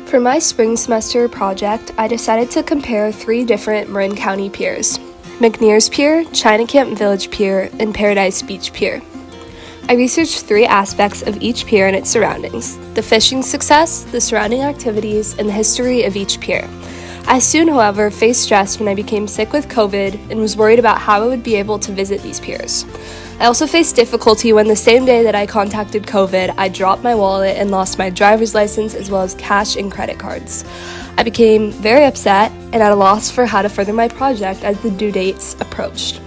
For my spring semester project, I decided to compare 3 different Marin County piers: McNears Pier, Chinacamp Village Pier, and Paradise Beach Pier. I researched 3 aspects of each pier and its surroundings: the fishing success, the surrounding activities, and the history of each pier. I soon, however, faced stress when I became sick with COVID and was worried about how I would be able to visit these piers. I also faced difficulty when the same day that I contacted COVID, I dropped my wallet and lost my driver's license as well as cash and credit cards. I became very upset and at a loss for how to further my project as the due dates approached.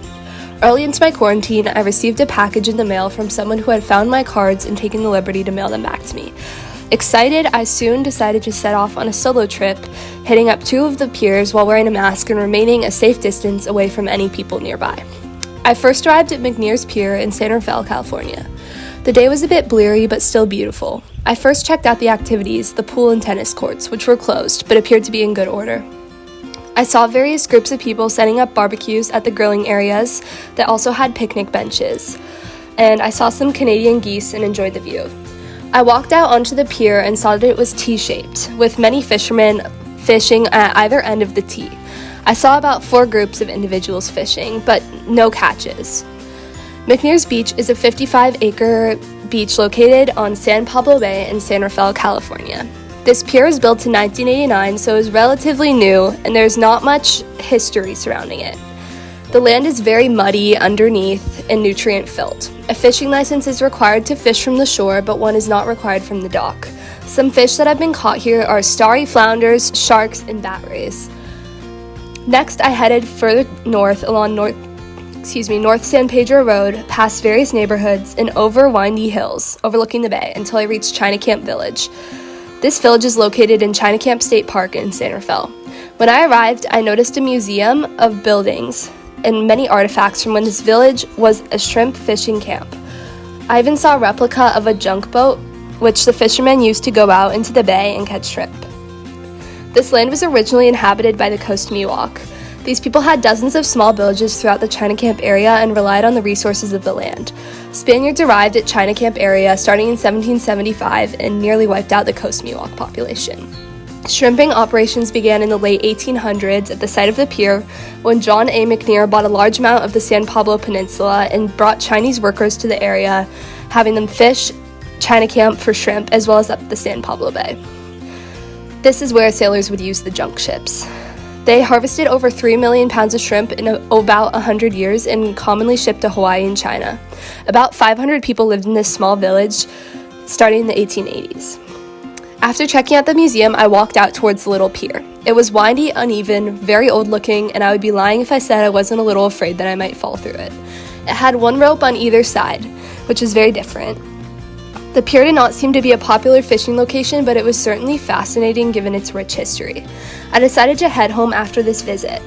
Early into my quarantine, I received a package in the mail from someone who had found my cards and taken the liberty to mail them back to me. Excited, I soon decided to set off on a solo trip, hitting up 2 of the piers while wearing a mask and remaining a safe distance away from any people nearby. I first arrived at McNears Pier in San Rafael, California. The day was a bit bleary but still beautiful. I first checked out the activities, the pool and tennis courts, which were closed but appeared to be in good order. I saw various groups of people setting up barbecues at the grilling areas that also had picnic benches, and I saw some Canadian geese and enjoyed the view. I walked out onto the pier and saw that it was T-shaped, with many fishermen fishing at either end of the T. I saw about 4 groups of individuals fishing, but no catches. McNears Beach is a 55-acre beach located on San Pablo Bay in San Rafael, California. This pier was built in 1989, so it is relatively new, and there's not much history surrounding it. The land is very muddy underneath and nutrient-filled. A fishing license is required to fish from the shore, but one is not required from the dock. Some fish that have been caught here are starry flounders, sharks, and bat rays. Next, I headed further north along North San Pedro Road, past various neighborhoods, and over windy hills overlooking the bay until I reached Chinacamp Village. This village is located in Chinacamp State Park in San Rafael. When I arrived, I noticed a museum of buildings and many artifacts from when this village was a shrimp fishing camp. I even saw a replica of a junk boat, which the fishermen used to go out into the bay and catch shrimp. This land was originally inhabited by the Coast Miwok. These people had dozens of small villages throughout the Chinacamp area and relied on the resources of the land. Spaniards arrived at Chinacamp area starting in 1775 and nearly wiped out the Coast Miwok population. Shrimping operations began in the late 1800s at the site of the pier when John A. McNear bought a large amount of the San Pablo Peninsula and brought Chinese workers to the area, having them fish Chinacamp for shrimp as well as up the San Pablo Bay. This is where sailors would use the junk ships. They harvested over 3 million pounds of shrimp in about 100 years and commonly shipped to Hawaii and China. About 500 people lived in this small village starting in the 1880s. After checking out the museum, I walked out towards the little pier. It was windy, uneven, very old looking, and I would be lying if I said I wasn't a little afraid that I might fall through it. It had 1 rope on either side, which was very different. The pier did not seem to be a popular fishing location, but it was certainly fascinating given its rich history. I decided to head home after this visit.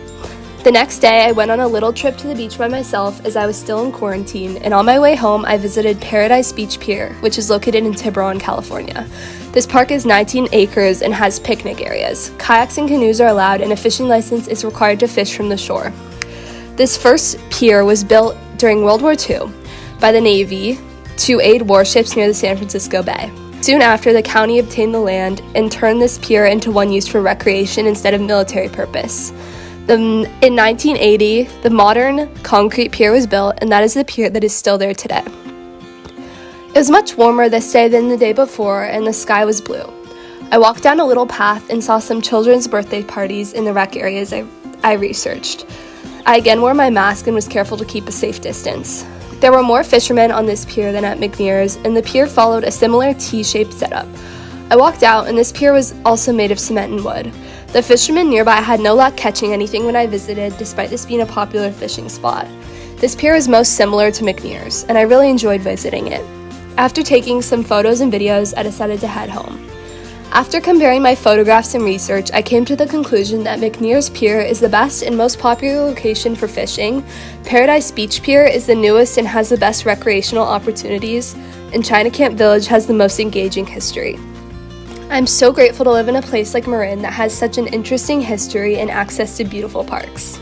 The next day, I went on a little trip to the beach by myself as I was still in quarantine, and on my way home, I visited Paradise Beach Pier, which is located in Tiburon, California. This park is 19 acres and has picnic areas. Kayaks and canoes are allowed, and a fishing license is required to fish from the shore. This first pier was built during World War II by the Navy to aid warships near the San Francisco Bay. Soon after, the county obtained the land and turned this pier into one used for recreation instead of military purpose. In 1980, the modern concrete pier was built, and that is the pier that is still there today. It was much warmer this day than the day before, and the sky was blue. I walked down a little path and saw some children's birthday parties in the rec areas I researched. I again wore my mask and was careful to keep a safe distance. There were more fishermen on this pier than at McNears, and the pier followed a similar T-shaped setup. I walked out, and this pier was also made of cement and wood. The fishermen nearby had no luck catching anything when I visited, despite this being a popular fishing spot. This pier is most similar to McNears, and I really enjoyed visiting it. After taking some photos and videos, I decided to head home. After comparing my photographs and research, I came to the conclusion that McNears Pier is the best and most popular location for fishing, Paradise Beach Pier is the newest and has the best recreational opportunities, and Chinacamp Village has the most engaging history. I'm so grateful to live in a place like Marin that has such an interesting history and access to beautiful parks.